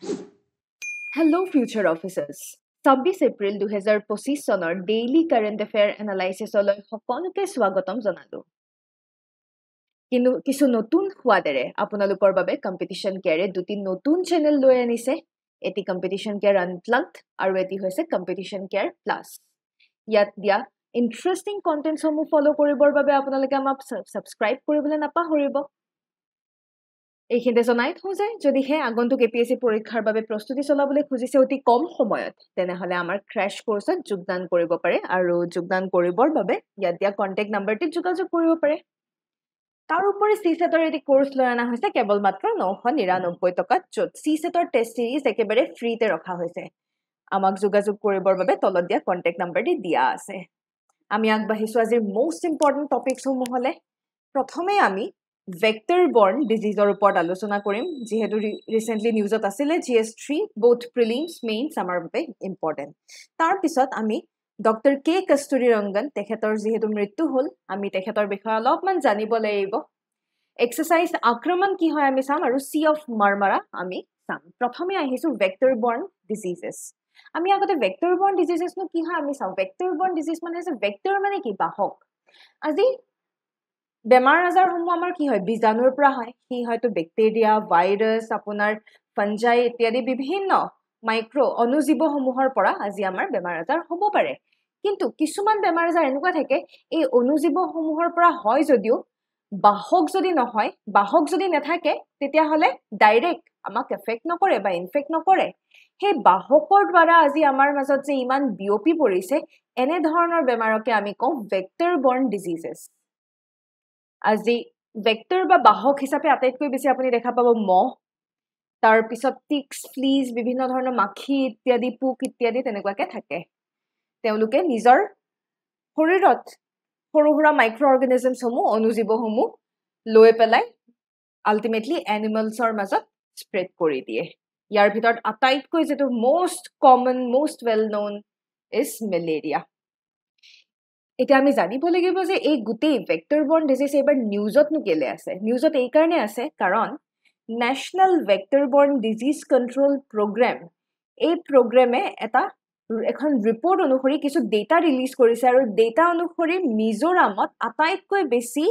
Hello, future officers. 26 April 2025 চনৰ daily current affair এনালাইচিছলৈ সকলোকে স্বাগতম জনালো। কিন্তু কিছু নতুন সোৱাদেৰে আপোনালোকৰ বাবে কম্পিটিশ্যন কেয়াৰে দুটি নতুন চেনেল লৈ আনিছে। এটি কম্পিটিশ্যন কেয়াৰ আনপ্লাগড আৰু এটি হৈছে কম্পিটিশ্যন কেয়াৰ প্লাছ। ইয়াত দিয়া ইণ্টাৰেষ্টিং কণ্টেণ্টসমূহ ফ'ল' কৰিবৰ বাবে আপোনালোকে আমাক ছাবস্ক্ৰাইব কৰিবলৈ নাপাহৰিব। এইখিনিতে জনাই থওঁ যে যদিহে আগন্তুক APSC পৰীক্ষাৰ বাবে প্ৰস্তুতি চলাবলৈ খুজিছে অতি কম সময়ত তেনেহ'লে আমাৰ ক্ৰেছ কোৰ্চত যোগদান কৰিব পাৰে আৰু যোগদান কৰিবৰ বাবে ইয়াত দিয়া কণ্টেক্ট নাম্বাৰটিত যোগাযোগ কৰিব পাৰে। তাৰ উপৰি CSETৰ এটি কোৰ্চ লৈ অনা হৈছে কেৱল মাত্ৰ 999 টকাত, য'ত CSETৰ টেষ্ট চিৰিজ একেবাৰে ফ্ৰীতে ৰখা হৈছে। আমাক যোগাযোগ কৰিবৰ বাবে তলত দিয়া কণ্টেক্ট নাম্বাৰটি দিয়া আছে। আমি আগবাঢ়িছোঁ আজিৰ মষ্ট ইম্পৰ্টেণ্ট টপিকসমূহলৈ। প্ৰথমে আমি ভেক্টৰ বৰ্ণ ডিজিজৰ ওপৰত আলোচনা কৰিম, যিহেতু ৰিচেণ্টলি নিউজত আছিলে GS3 both প্ৰিলিমছ মেইনছ আমাৰ বাবে ইম্পৰ্টেণ্ট। তাৰপিছত আমি ডক্টৰ কে কস্তুৰী ৰংগন, তেখেতৰ যিহেতু মৃত্যু হ'ল, আমি তেখেতৰ বিষয়ে অলপমান জানিব লাগিব। এক্সাৰচাইজ আক্ৰমণ কি হয় আমি চাম, আৰু চি অফ মাৰমাৰা আমি চাম। প্ৰথমে আহিছোঁ ভেক্টৰ বৰ্ণ ডিজিজেছ। আমি আগতে ভেক্টৰ বৰ্ণ ডিজিজেছনো কি হয় আমি চাওঁ। ভেক্টৰ বৰ্ণ ডিজিজ মানে হৈছে, ভেক্টৰ মানে কি? বাহক। আজি বেমাৰ আজাৰসমূহ আমাৰ কি হয়? বীজাণুৰ পৰা হয়। সি হয়তো বেক্টেৰিয়া, ভাইৰাছ, আপোনাৰ ফাঞ্জাই ইত্যাদি বিভিন্ন মাইক্ৰ অণুজীৱসমূহৰ পৰা আজি আমাৰ বেমাৰ আজাৰ হ'ব পাৰে। কিন্তু কিছুমান বেমাৰ আজাৰ এনেকুৱা থাকে, এই অণুজীৱসমূহৰ পৰা হয় যদিও বাহক যদি নহয়, বাহক যদি নাথাকে, তেতিয়াহ'লে ডাইৰেক্ট আমাক এফেক্ট নকৰে বা ইনফেক্ট নকৰে। সেই বাহকৰ দ্বাৰা আজি আমাৰ মাজত যে ইমান বিয়পি পৰিছে, এনেধৰণৰ বেমাৰকে আমি কওঁ ভেক্টৰ বৰ্ণ ডিজিজেছ। আজি ভেক্টৰ বা বাহক হিচাপে আটাইতকৈ বেছি আপুনি দেখা পাব মহ, তাৰপিছত টিক্স, ফ্লিজ, বিভিন্ন ধৰণৰ মাখি ইত্যাদি, পোক ইত্যাদি তেনেকুৱাকে থাকে। তেওঁলোকে নিজৰ শৰীৰত সৰু সুৰা মাইক্ৰ অৰ্গেনিজমছসমূহ, অণুজীৱসমূহ লৈ পেলাই আল্টিমেটলি এনিমেলছৰ মাজত স্প্ৰেড কৰি দিয়ে। ইয়াৰ ভিতৰত আটাইতকৈ যিটো most common, most well known is malaria. এতিয়া আমি জানিব লাগিব যে এই গোটেই ভেক্টৰ বৰ্ণ ডিজিজ এইবাৰ নিউজতনো কেলে আছে। নিউজত এইকাৰণে আছে কাৰণ নেশ্যনেল ভেক্টৰ বৰ্ণ ডিজিজ কণ্ট্ৰল প্ৰগ্ৰেম, এই প্ৰগ্ৰেমে এখন ৰিপৰ্ট অনুসৰি কিছু ডেটা ৰিলিজ কৰিছে, আৰু ডেটা অনুসৰি মিজোৰামত আটাইতকৈ বেছি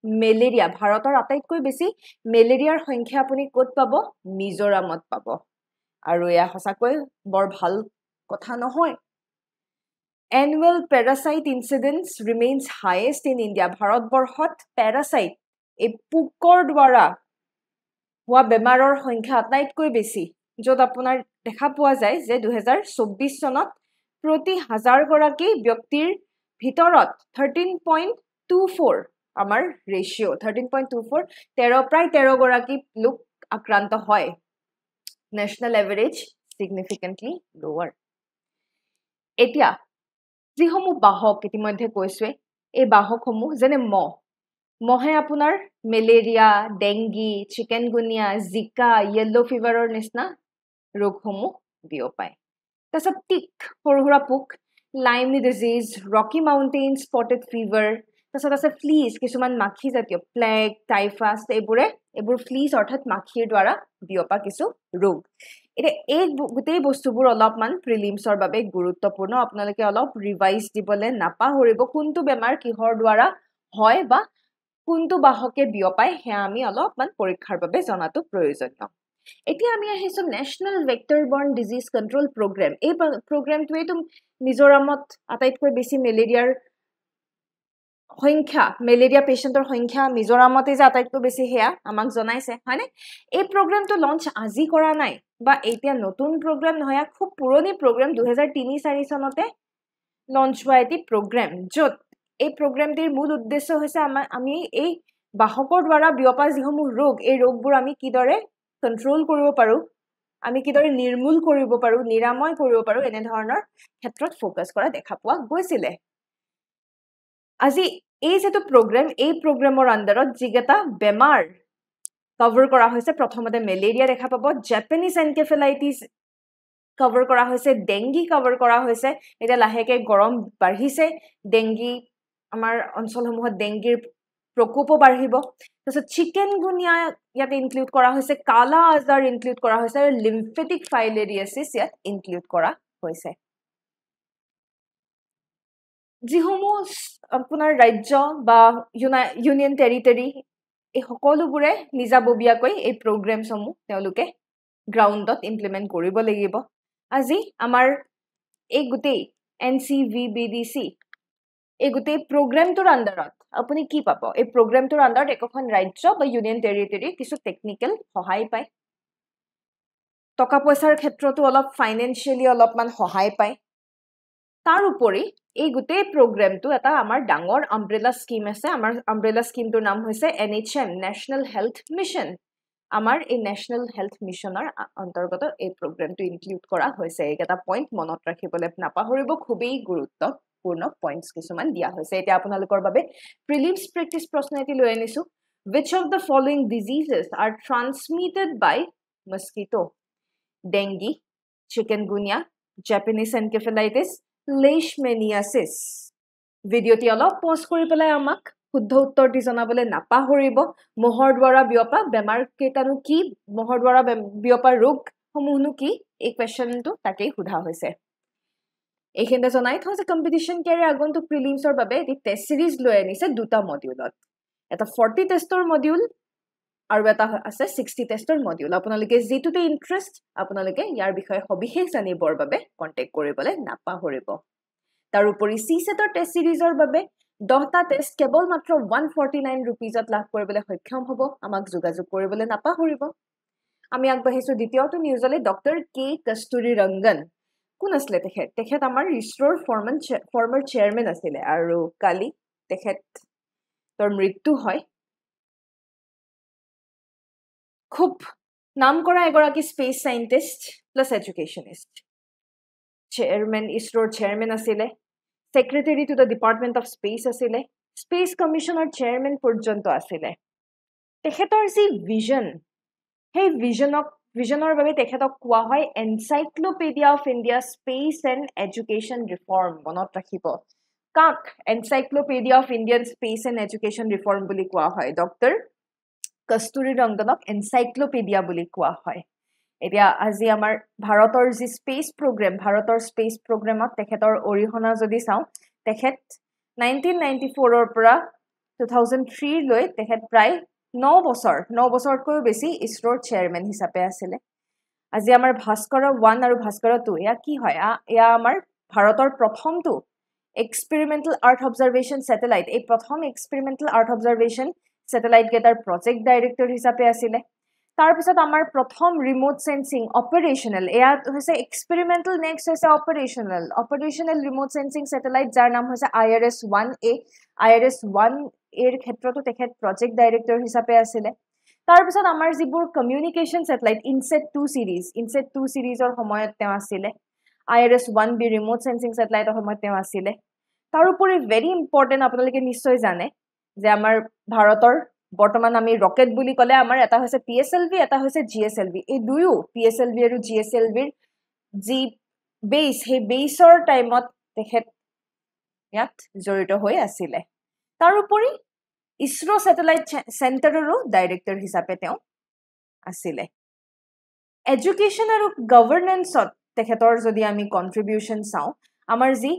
মেলেৰিয়া, ভাৰতৰ আটাইতকৈ বেছি মেলেৰিয়াৰ সংখ্যা আপুনি ক'ত পাব? মিজোৰামত পাব। আৰু এয়া সঁচাকৈ বৰ ভাল কথা নহয়। Annual parasite incidence remains highest in India. ভাৰতবৰ্ষত পেৰাচাইট, এই পোকৰ দ্বাৰা হোৱা বেমাৰৰ সংখ্যা আটাইতকৈ বেছি, য'ত আপোনাৰ দেখা পোৱা যায় যে 2024 চনত প্ৰতি 1000 গৰাকী ব্যক্তিৰ ভিতৰত 13.24 আমাৰ ৰেচিঅ', 13.24, প্ৰায় 13 গৰাকী লোক আক্ৰান্ত হয়। নেশ্যনেল এভাৰেজ চিগনিফিকেণ্টলি লোৱাৰ। এতিয়া যিসমূহ বাহক ইতিমধ্যে কৈছোৱে, এই বাহকসমূহ যেনে মহে আপোনাৰ malaria, dengue, chikungunya, Zika, yellow ফিভাৰৰ নিচিনা ৰোগসমূহ বিয়পায়। তাৰপিছত টিক, সৰু সুৰা পোক, Lyme disease, Rocky Mountain spotted fever. তাৰপিছত আছে ফ্লিজ, কিছুমান মাখি জাতীয়, প্লেগ, টাইফাছ, এইবোৰ ফ্লিজ অৰ্থাৎ মাখিৰ দ্বাৰা বিয়পা কিছু ৰোগ। এতিয়া এই গোটেই বস্তুবোৰ অলপমান প্ৰিলিমছৰ বাবে গুৰুত্বপূৰ্ণ। আপোনালোকে অলপ ৰিভাইজ দিবলৈ নাপাহৰিব। কোনটো বেমাৰ কিহৰ দ্বাৰা হয় বা কোনটো বাহকে বিয়পায়, সেয়া আমি অলপমান পৰীক্ষাৰ বাবে জনাটো প্ৰয়োজনীয়। এতিয়া আমি আহিছোঁ নেশ্যনেল ভেক্টৰ বৰ্ণ ডিজিজ কণ্ট্ৰল প্ৰগ্ৰেম। এই প্ৰগ্ৰেমটোৱেতো মিজোৰামত আটাইতকৈ বেছি মেলেৰিয়া পেচেণ্টৰ সংখ্যা মিজোৰামতে যে আটাইতকৈ বেছি, সেয়া আমাক জনাইছে, হয়নে? এই প্ৰগ্ৰেমটো লঞ্চ আজি কৰা নাই বা এতিয়া নতুন প্ৰগ্ৰেম নহয়, খুব পুৰণি প্ৰগ্ৰেম। 2003-04 চনতে লঞ্চ হোৱা এটি প্ৰগ্ৰেম, য'ত এই প্ৰগ্ৰেমটিৰ মূল উদ্দেশ্য হৈছে আমি এই বাহকৰ দ্বাৰা বিয়পা যিসমূহ ৰোগ, এই ৰোগবোৰ আমি কিদৰে কণ্ট্ৰল কৰিব পাৰোঁ, আমি কিদৰে নিৰ্মূল কৰিব পাৰোঁ, নিৰাময় কৰিব পাৰোঁ, এনেধৰণৰ ক্ষেত্ৰত ফ'কাছ কৰা দেখা পোৱা গৈছিলে। আজি এই যিটো প্ৰগ্ৰেম, এই প্ৰগ্ৰেমৰ আণ্ডাৰত যিকেইটা বেমাৰ কভাৰ কৰা হৈছে, প্ৰথমতে মেলেৰিয়া দেখা পাব, জাপানীজ এনকেফেলাইটিছ কভাৰ কৰা হৈছে, ডেংগি কভাৰ কৰা হৈছে। এতিয়া লাহেকৈ গৰম বাঢ়িছে, আমাৰ অঞ্চলসমূহত ডেংগিৰ প্ৰকোপো বাঢ়িব তাৰপিছত চিকেনগুনিয়া ইয়াতে ইনক্লুড কৰা হৈছে কালা আজাৰ ইনক্লুড কৰা হৈছে আৰু লিম্ফেটিক ফাইলেৰিয়াছিছ ইয়াত ইনক্লুড কৰা হৈছে যিসমূহ আপোনাৰ ৰাজ্য বা ইউনিয়ন টেৰিটৰী এই সকলোবোৰে নিজাববীয়াকৈ এই প্ৰগ্ৰেমসমূহ তেওঁলোকে গ্ৰাউণ্ডত ইমপ্লিমেণ্ট কৰিব লাগিব আজি আমাৰ এই গোটেই NCVBDC এই গোটেই প্ৰগ্ৰেমটোৰ আণ্ডাৰত আপুনি কি পাব এই প্ৰগ্ৰেমটোৰ আণ্ডাৰত একোখন ৰাজ্য বা ইউনিয়ন টেৰিটৰী কিছু টেকনিকেল সহায় পায় টকা পইচাৰ ক্ষেত্ৰতো অলপ ফাইনেন্সিয়েলি অলপমান সহায় পায় তাৰ উপৰি এই গোটেই প্ৰগ্ৰেমটো এটা আমাৰ ডাঙৰ আমব্ৰেলা স্কিম আছে আমাৰ আমব্ৰেলা স্কিমটোৰ নাম হৈছে NHM নেশ্যনেল হেল্থ মিছন আমাৰ এই নেশ্যনেল হেল্থ মিছনৰ অন্তৰ্গত এই প্ৰগ্ৰেমটো ইনক্লুড কৰা হৈছে এইকেইটা পইণ্ট মনত ৰাখিবলৈ নাপাহৰিব খুবেই গুৰুত্বপূৰ্ণ পইণ্টছ কিছুমান দিয়া হৈছে এতিয়া আপোনালোকৰ বাবে প্ৰিলিমছ প্ৰেক্টিছ প্ৰশ্ন এটি লৈ আনিছো which of the following diseases are transmitted by mosquito dengue chikungunya Japanese encephalitis leishmaniasis ভিডিঅ'টি অলপ পজ কৰি পেলাই আমাক শুদ্ধ উত্তৰটি জনাবলৈ নাপাহৰিব মহৰ দ্বাৰা বিয়পা বেমাৰ কেইটানো কি মহৰ দ্বাৰা বিয়পা ৰোগসমূহনো কি এই কোৱেশ্চনটো তাকেই সোধা হৈছে এইখিনিতে জনাই থওঁ যে কম্পিটিশ্যন কেয়াৰে আগন্তুক প্ৰিলিমছৰ বাবে এটি টেষ্ট সিৰিজ লৈ আনিছে দুটা মডিউলত এটা 40 টেষ্টৰ মডিউল আৰু এটা আছে 60 টেষ্টৰ মডিউল আপোনালোকে যেটোতে ইন্টাৰেষ্ট আপোনালোকে ইয়াৰ বিষয়ে সবিশেষ জানিবৰ বাবে কন্টেক্ট কৰিবলৈ নাপাহৰিব তাৰ উপৰি সিসেটৰ টেষ্ট সিৰিজৰ বাবে 10টা টেষ্ট কেৱল মাত্ৰ 149 रुपीजত লাভ কৰিবলৈ সক্ষম হ'ব আমাক যোগাযোগ কৰিবলৈ নাপাহৰিব আমি আগবাঢ়িছো দ্বিতীয়টো নিউজলৈ ডক্টৰ কে কস্তুৰী ৰংগন কোন আছিল তেখেত আমাৰ ইছৰোৰ ফৰ্মাৰ চেয়াৰম্যান আছিল আৰু কালি তেখেতৰ মৃত্যু হয় খুব নাম কৰা এগৰাকী স্পেচ সাইন্টিষ্ট প্লাস এডুকেশনিষ্ট চেয়াৰম্যান ইছৰোৰ চেয়াৰম্যান আছিল Secretary to the Department of Space asile Space Commissioner Chairman পৰ্যন্ত asile তেখেতৰ যি vision hey visionৰ বাবে তেখেতক কোৱা হয় Encyclopedia of India Space and Education Reform মনত ৰাখিব কাক Encyclopedia of Indian Space and Education Reform বুলি কোৱা হয় ডক্টৰ কস্তুৰী ৰংগনক Encyclopedia বুলি কোৱা হয় এতিয়া আজি আমাৰ ভাৰতৰ যি স্পেচ প্ৰগ্ৰাম ভাৰতৰ স্পেচ প্ৰগ্ৰামত তেখেতৰ অৰিহণা যদি চাও তেখেত 1994 ৰ পৰা 2003 লৈ তেখেত প্ৰায় 9 বছৰতকৈ বেছি ইছৰোৰ চেয়াৰম্যান হিচাপে আছিল আজি আমাৰ ভাস্কৰ 1 আৰু ভাস্কৰ 2 ইয়া কি হয় ইয়া আমাৰ ভাৰতৰ প্ৰথমটো এক্সপেৰিমেন্টাল আৰ্থ অবজাৰভেচন স্যাটেলাইট এই প্ৰথম এক্সপেৰিমেন্টাল আৰ্থ অবজাৰভেচন স্যাটেলাইট গেটাৰ প্ৰজেক্ট ডাইৰেক্টৰ হিচাপে আছিল তাৰ পিছত আমাৰ প্ৰথম ৰিমোট সেন্সিং অপাৰেশনাল এয়া হৈছে এক্সপেৰিমেন্টাল নেক্সট হৈছে অপাৰেশনাল ৰিমোট সেন্সিং স্যাটেলাইট যাৰ নাম হৈছে IRS-1A IRS-1A এৰ ক্ষেত্ৰতো তেখেত প্ৰজেক্ট ডাইৰেক্টৰ হিচাপে আছিল তাৰ পিছত আমাৰ যিবোৰ কমিউনিকেশন স্যাটেলাইট INSAT-2 সিৰিজৰ সময়ত তেওঁ আছিল IRS-1B ৰিমোট সেন্সিং স্যাটেলাইটৰ সময়ত তেওঁ আছিল তাৰ উপৰি ভেৰি ইম্পৰ্টেন্ট আপোনালোকে নিশ্চয় জানে যে আমাৰ ভাৰতৰ বৰ্তমান আমি ৰকেট বুলি কলে আমাৰ এটা হৈছে PSLV এটা হৈছে GSLV এই দুয়ো PSLV আৰু GSLV ৰ জি বেস হে বেসৰ টাইমত তেখেত ইয়াত জড়িত হৈ আছিল তাৰ উপৰি ইছৰো স্যাটেলাইট সেন্টাৰৰো ডাইৰেক্টৰ হিচাপে তেওঁ আছিল এডুকেশন আৰু গভৰ্নেন্সত তেখেতৰ যদি আমি কন্ট্ৰিবিউশন চাও আমাৰ যি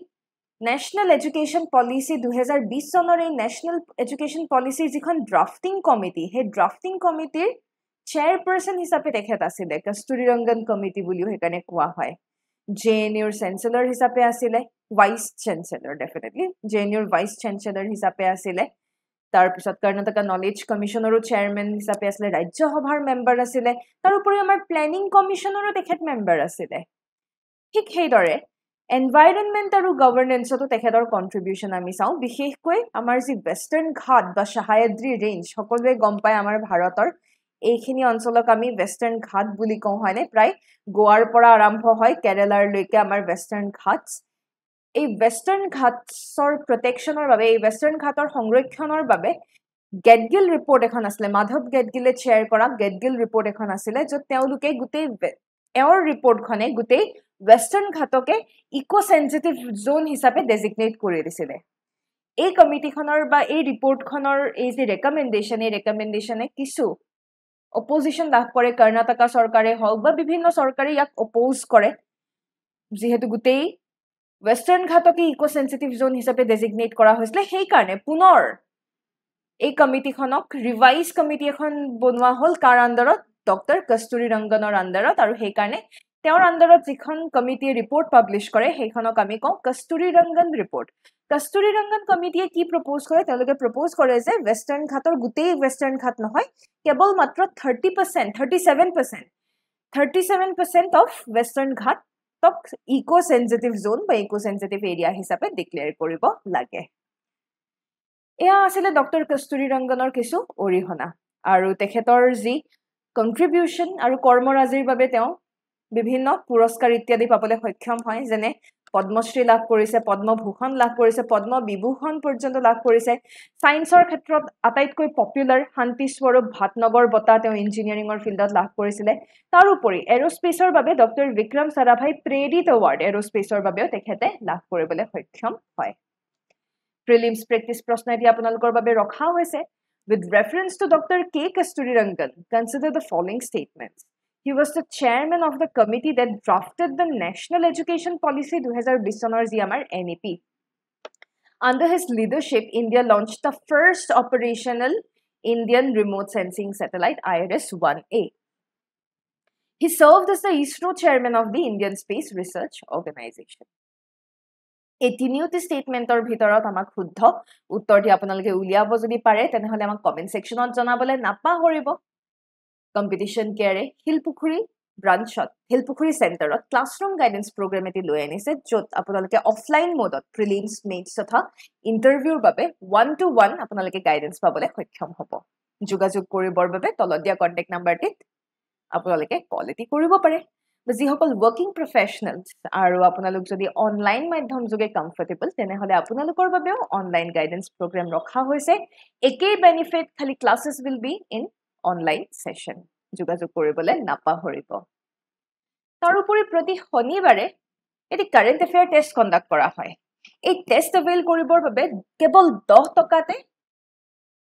National Education Policy 2020 চনৰ এই National Education Policy যিখন ড্ৰাফটিং কমিটি হে ড্ৰাফটিং কমিটিৰ চেয়াৰপাৰসন হিচাপে তেখেত আছিল কস্তুৰী ৰংগন কমিটি বুলিও হেকানে কোৱা হয় JNUৰ চেঞ্চেলৰ হিচাপে আছিল ভাইস চেঞ্চেলৰ ডেফিনেটলি JNUৰ ভাইস চেঞ্চেলৰ হিচাপে আছিল তাৰ পিছত কৰ্ণাটকা নলেজ কমিশনৰো চেয়াৰম্যান হিচাপে আছিল ৰাজ্যসভাৰ মেম্বাৰ আছিল তাৰ উপৰি আমাৰ প্ল্যানিং কমিশনৰো তেখেত মেম্বাৰ আছিল ঠিক হেইদৰে এনভাইৰনমেন্ট আৰু গভৰ্নেন্সতো তেখেতৰ কন্ট্ৰিবিউশন আমি চাও বিশেষকৈ আমাৰ যি ওয়েস্টাৰ্ণ ঘাট বা সাহায়দ্ৰী ৰেঞ্জ সকলোৱে গম পায় আমাৰ ভাৰতৰ এইখিনি অঞ্চলক আমি ওয়েস্টাৰ্ণ ঘাট বুলি কওঁ হয়নে প্ৰায় গোৱাৰ পৰা আৰম্ভ হয় কেৰালাৰ লৈকে আমাৰ ওয়েস্টাৰ্ণ ঘাটছ এই ওয়েস্টাৰ্ণ ঘাটছৰ প্ৰটেকচনৰ বাবে এই ওয়েস্টাৰ্ণ ঘাটৰ সংৰক্ষণৰ বাবে গেডগিল ৰিপৰ্ট এখন আছিল মাধৱ গেডগিলে চেয়াৰ কৰা গেডগিল ৰিপৰ্ট এখন আছিল যত তেওঁলোকে গুটেই এওৰ ৰিপৰ্টখনে গুটেই ওয়েস্টাৰ্ণ ঘাটকে ইকো সেনসিটিভ জোন হিচাপে ডেজিগনেট কৰি দিছিলে এই কমিটিখনৰ বা এই ৰিপৰ্টখনৰ এই যে ৰেকমেণ্ডেশ্যনে কিছু অপজিশ্যন লাভ কৰে কৰ্ণাটকা চৰকাৰে হওক বা বিভিন্ন চৰকাৰে ইয়াক অপ'জ কৰে যিহেতু গোটেই ৱেষ্টাৰ্ণ ঘাটকে ইকো চেঞ্চিটিভ জোন হিচাপে ডেজিগনেট কৰা হৈছিলে সেইকাৰণে পুনৰ এই কমিটিখনক ৰিভাইজ কমিটি এখন বনোৱা হ'ল কাৰ আণ্ডাৰত ডক্টৰ কস্তুৰী ৰংগনৰ আণ্ডাৰত আৰু সেইকাৰণে তেওঁৰ আণ্ডাৰত যিখন কমিটিয়ে ৰিপৰ্ট পাব্লিছ কৰে সেইখনক আমি কওঁ কস্তুৰী ৰংগন ৰিপৰ্ট কস্তুৰী ৰংগন কমিটিয়ে কি প্ৰপ'জ কৰে তেওঁলোকে প্ৰপ'জ কৰে যে ৱেষ্টাৰ্ণ ঘাটৰ গোটেই ৱেষ্টাৰ্ণ ঘাট নহয় কেৱল মাত্ৰ 37% অফ ৱেষ্টাৰ্ণ ঘাটক ইকো চেঞ্চিটিভ জোন বা ইকো চেঞ্চিটিভ এৰিয়া হিচাপে ডিক্লেয়াৰ কৰিব লাগে এয়া আছিলে ডক্টৰ কস্তুৰী ৰংগনৰ কিছু অৰিহণা আৰু তেখেতৰ যি কন্ট্ৰিবিউশন আৰু কৰ্মৰাজিৰ বাবে তেওঁ বিভিন্ন পুৰস্কাৰ ইত্যাদি পাবলৈ সক্ষম হয় যেনে পদ্মশ্ৰী লাভ কৰিছে পদ্মভূষণ লাভ কৰিছে পদ্মবিভূষণ পৰ্যন্ত লাভ কৰিছে সায়েন্সৰ ক্ষেত্ৰত আটাইতকৈ পপুলাৰ শান্তি স্বৰূপ ভাটনগৰ বঁটা তেওঁ ইঞ্জিনিয়াৰিঙৰ ফিল্ডত লাভ কৰিছিলে তাৰ উপৰি এৰোস্পেচৰ বাবে ডক্টৰ বিক্ৰম সাৰাভাই প্ৰেৰিত এৱাৰ্ড এৰোস্পেচৰ বাবেও তেখেতে লাভ কৰিবলৈ সক্ষম হয় প্ৰিলিমছ প্ৰেক্টিছ প্ৰশ্ন এতিয়া আপোনালোকৰ বাবে ৰখা হৈছে with reference to Dr. K. Kasturirangan, consider the following statements. He was the chairman of the committee that drafted the National Education Policy 2020 চনৰ যি আমাৰ NEP. Under his leadership, India launched the first operational Indian remote sensing satellite IRS-1A. He served as the ISRO chairman of the Indian Space Research Organization. এই তিনিওটি ষ্টেটমেণ্টৰ ভিতৰত আমাক শুদ্ধ উত্তৰ দি আপোনালোকে উলিয়াব যদি পাৰে তেনেহলে আমাক কমেন্ট সেকশনত জনাবলৈ নাপাহৰিব কম্পিটিশন কেয়াৰে হিলপুখুৰী ব্ৰাঞ্চত হিলপুখুৰী চেণ্টাৰত ক্লাছৰুম গাইডেন্স প্ৰগ্ৰাম এটি লৈ আনিছে য'ত আপোনালোকে অফলাইন মোডত প্ৰিলিমছ মেইনছ তথা ইণ্টাৰভিউৰ বাবে 1-to-1 আপোনালোকে গাইডেন্স পাবলৈ সক্ষম হ'ব যোগাযোগ কৰিবৰ বাবে তলত দিয়া কন্টেক্ট নাম্বাৰটিত আপোনালোকে কল এটি কৰিব পাৰে যিসকল ৱৰ্কিং প্ৰফেশ্যনেলছ আৰু আপোনালোক যদি অনলাইন মাধ্যম যোগে কমফৰ্টেবল তেনেহলে আপোনালোকৰ বাবেও অনলাইন গাইডেন্স প্ৰগ্ৰাম ৰখা হৈছে একেই বেনিফিট খালি classes will be in online session যোগাযোগ কৰিবলৈ নাপাহৰিব তাৰোপৰি প্ৰতি শনিবাৰে এটি কাৰেণ্ট এফেয়াৰ টেষ্ট কণ্ডাক্ট কৰা হয় এই টেষ্ট এভেইল কৰিবৰ বাবে কেৱল 10 টকাতে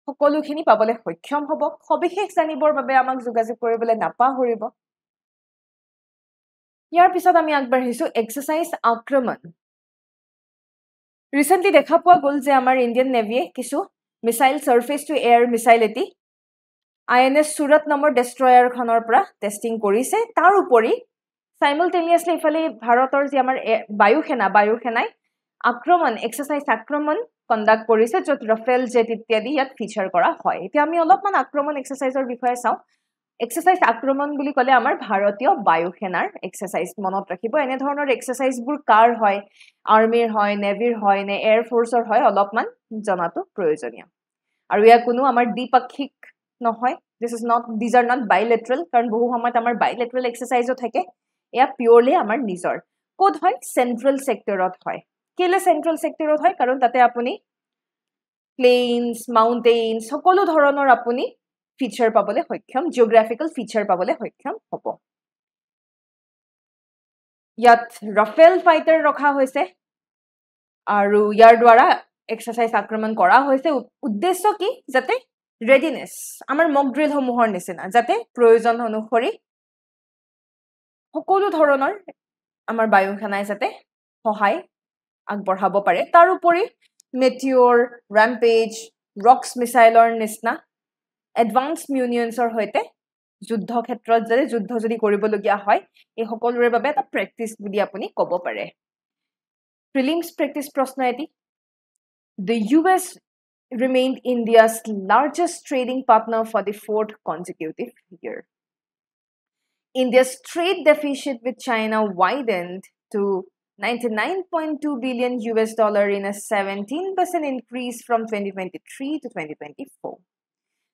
সকলোখিনি পাবলৈ সক্ষম হ'ব সবিশেষ জানিবৰ বাবে আমাক যোগাযোগ কৰিবলৈ নাপাহৰিব ইয়াৰ পিছত আমি আগবাঢ়িছো এক্সাৰসাইজ আক্ৰমণ ৰিসেন্টলি দেখা পোৱা গ'ল যে আমাৰ ইণ্ডিয়ান নেভিয়ে কিছু missile surface to air missile এটি আইএনএছ সুৰত নামৰ ডেষ্ট্ৰয়াৰ খনৰ পৰা টেষ্টিং কৰিছে তাৰ উপৰি সাইমultaneously ইফালে ভাৰতৰ যি আমাৰ বায়ুসেনাই আক্ৰমণ এক্সাৰসাইজ আক্ৰমণ কণ্ডাক্ট কৰিছে য'ত ৰাফেল জেট ইত্যাদি ইয়াত ফিচাৰ কৰা হয় এতিয়া আমি অলপমান আক্ৰমণ এক্সাৰসাইজৰ বিষয়ে চাওঁ এক্সাৰসাইজ আক্ৰমণ বুলি ক'লে আমাৰ ভাৰতীয় বায়ুসেনাৰ এক্সাৰসাইজ মনত ৰাখিব এনে ধৰণৰ এক্সাৰসাইজবোৰ কাৰ হয় আৰ্মিৰ হয় নেভিৰ হয় নে এয়াৰ ফোৰ্সৰ হয় অলপমান জনাটো প্ৰয়োজনীয় আৰু ইয়া কোনো আমাৰ দ্বিপাক্ষিক নহয় these are not bilateral কাৰণ বহু সময়ত আমাৰ bilateral এক্সাৰসাইজও থাকে এয়া পিওৰলি আমাৰ নিজৰ কোড হয় সেন্ট্ৰাল সেক্টৰত হয় কেলে সেন্ট্ৰাল সেক্টৰত হয় কাৰণ তাতে আপুনি প্লেইনছ মাউন্টেইনছ সকলো ধৰণৰ আপুনি ফিচাৰ পাবলৈ সক্ষম জিওগ্ৰাফিক্যাল ফিচাৰ পাবলৈ সক্ষম হ'ব ইয়াত ৰাফেল ফাইটাৰ ৰখা হৈছে আৰু ইয়াৰ দ্বাৰা এক্সাৰসাইজ আক্ৰমণ কৰা হৈছে উদ্দেশ্য কি যাতে ৰেডিনেছ আমাৰ মক ড্ৰিল সমূহৰ নিচিনা যাতে প্ৰয়োজন অনুসৰি সকলো ধৰণৰ আমাৰ বায়ুসেনাই যাতে সহায় আগবঢ়াব পাৰে তাৰ উপৰি মেটিঅৰ ৰেম্পেজ ৰক্স মিসাইলৰ নিচিনা এডভান্স মিউনিয়নছৰ হৈতে যুদ্ধ ক্ষেত্ৰত যদি কৰিবলগীয়া হয় এই সকলোৰে বাবে এটা প্ৰেক্টিছ বুলি আপুনি ক'ব পাৰে প্ৰিলিমছ প্ৰেক্টিছ প্ৰশ্ন এটি The US remained India's largest trading partner for the fourth consecutive year. India's trade deficit with China widened to $99.2 billion in a 17% increase from 2023 to 2024.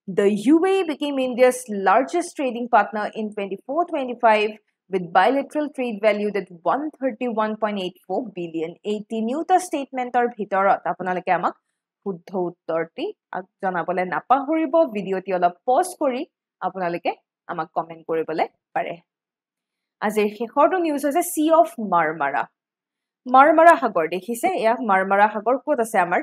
The UAE became India's largest trading partner in 24-25 with bilateral trade valued at $131.84 billion. এই তিনিওটা ষ্টেটমেণ্টৰ ভিতৰত আপোনালোকে আমাক শুদ্ধ উত্তৰটি জনাবলৈ নাপাহৰিব ভিডিঅ'টি অলপ pause কৰি আপোনালোকে আমাক কমেন্ট কৰিবলৈ পাৰে আজিৰ শেষৰটো নিউজ হৈছে সি অফ মাৰমাৰা সাগৰ দেখিছে এয়া মাৰমাৰা সাগৰ ক'ত আছে আমাৰ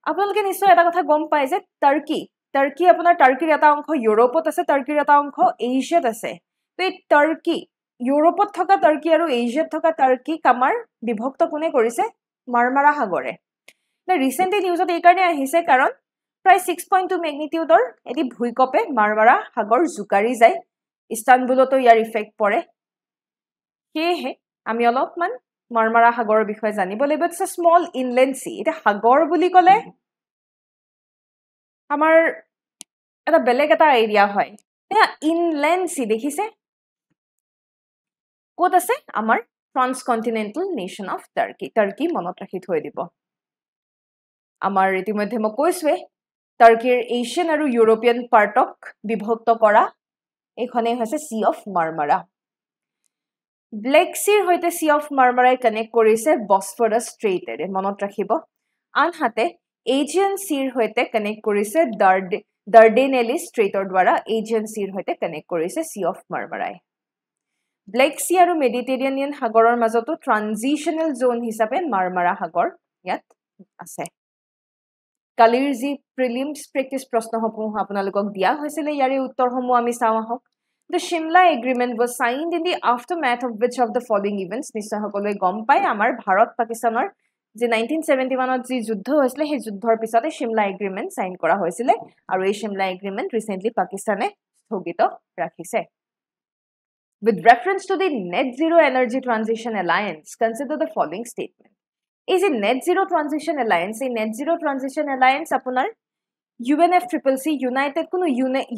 আপোনালোকে নিশ্চয় এটা কথা গম পায় যে টাৰ্কি আপোনাৰ টাৰ্কিৰ এটা অংশ ইউৰোপত আছে টাৰ্কিৰ এটা অংশ এছিয়াত আছে তো এই টাৰ্কি ইউৰোপত থকা টাৰ্কি আৰু এছিয়াত থকা টাৰ্কি কামাৰ বিভক্ত কোনে কৰিছে মাৰমাৰা সাগৰে ৰিসেন্টলি নিউজত এই কাৰণে আহিছে কাৰণ প্ৰায় 6.2 ম্যাগনিটিউডৰ এটি ভূমিকম্পে মাৰমাৰা সাগৰ জুকাৰি যায় ইস্তানবুলতো ইয়াৰ ইফেক্ট পৰে সেয়েহে আমি অলপমান মাৰমাৰা সাগৰৰ বিষয়ে জানিব লাগিব ইটস আ স্মল ইনলেণ্ড সি এটা সাগৰ বুলি ক'লে আমাৰ এটা বেলেগ এটা এৰিয়া হয় ইনলেণ্ড সি দেখিছে ক'ত আছে আমাৰ ট্ৰান্সকন্টিনেন্টাল নেশ্যন অফ টাৰ্কি মনত ৰাখি থৈ দিব আমাৰ ইতিমধ্যে মই কৈছোৱে টাৰ্কিৰ এছিয়ান আৰু ইউৰোপিয়ান পাৰ্টক বিভক্ত কৰা এইখনেই হৈছে সি অফ মাৰমাৰা ব্লেক সিৰ হৈতে সি অফ মাৰমাৰাই কানেক্ট কৰিছে বসফৰাছ ষ্ট্ৰেইটেৰে মনত ৰাখিব আনহাতে এজিয়ান সিৰ হৈতে কানেক্ট কৰিছে ডাৰ্ডেনেলি ষ্ট্ৰেইটৰ দ্বাৰা এজিয়ান সিৰ হৈতে কানেক্ট কৰিছে সি অফ মাৰমাৰাই ব্লেক সি আৰু মেডিটেৰিয়ানিয়ান সাগৰৰ মাজতো ট্ৰানজিশনেল জোন হিচাপে মাৰমাৰা সাগৰ ইয়াত আছে কালিৰ যি প্ৰিলিমছ প্ৰেক্টিছ প্ৰশ্নসমূহ আপোনালোকক দিয়া হৈছিলে ইয়াৰে উত্তৰসমূহ আমি চাওঁ আহক The Shimla Agreement was signed in the aftermath of which of the following events? নিশ্চয় সকলোৱে গম পায় আমাৰ ভাৰত পাকিস্তানৰ যে 1971ত যি যুদ্ধ হৈছিল সেই যুদ্ধৰ পিছতে Shimla Agreement সাইন কৰা হৈছিল আৰু এই Shimla Agreement recently পাকিস্তানে স্থগিত ৰাখিছে With reference to the Net Zero Energy Transition Alliance, consider the following statement. Is a Net Zero Transition Alliance, a Net Zero Transition Alliance আপোনাৰ UNFCCC United কোনো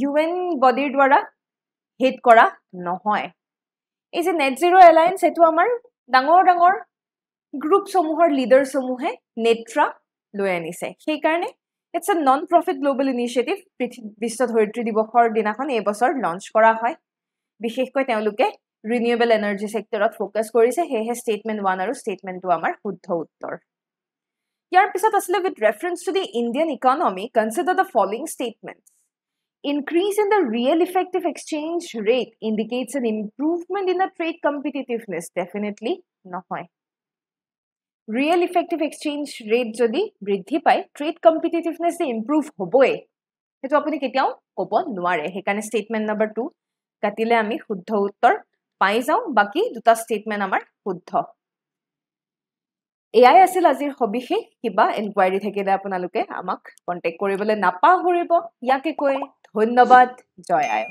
UN body দ্বাৰা head কৰা নহয় এই যে নেট জিৰো এলায়েন্স এটো আমাৰ ডাঙৰ গ্ৰুপ সমূহৰ লিডাৰ সমূহে নেট্ৰা লৈ আনিছে সেই কাৰণে it's a non profit global initiative বিশ্ব ধৰিত্ৰী দিৱসৰ দিনাখন এই বছৰ লঞ্চ কৰা হয় বিশেষকৈ তেওঁলোকে ৰিনিউৱেবল এনাৰ্জি সেক্টৰত ফোকাস কৰিছে হেহে স্টেটমেন্ট 1 আৰু স্টেটমেন্ট 2 আমাৰ শুদ্ধ উত্তৰ ইয়াৰ পিছত আসলে with reference to the Indian economy consider the following statements Increase in the real effective exchange rate indicates an improvement in the trade competitiveness. Definitely নহয়. Real effective exchange rate যদি বৃদ্ধি পায়, trade competitiveness improve হ'বই। সেইটো আপুনি কেতিয়াও ক'ব নোৱাৰে। সেইকাৰণে statement number 2 কাটিলে আমি শুদ্ধ উত্তৰ পাই যাওঁ, বাকি দুটা statement আমাৰ শুদ্ধ। এয়াই আছিল আজিৰ সবিশেষ কিবা ইনকুৱাৰী থাকিলে আপোনালোকে আমাক কন্টেক্ট কৰিবলৈ নাপাহৰিব ইয়াকে কৈ ধন্যবাদ জয় আয়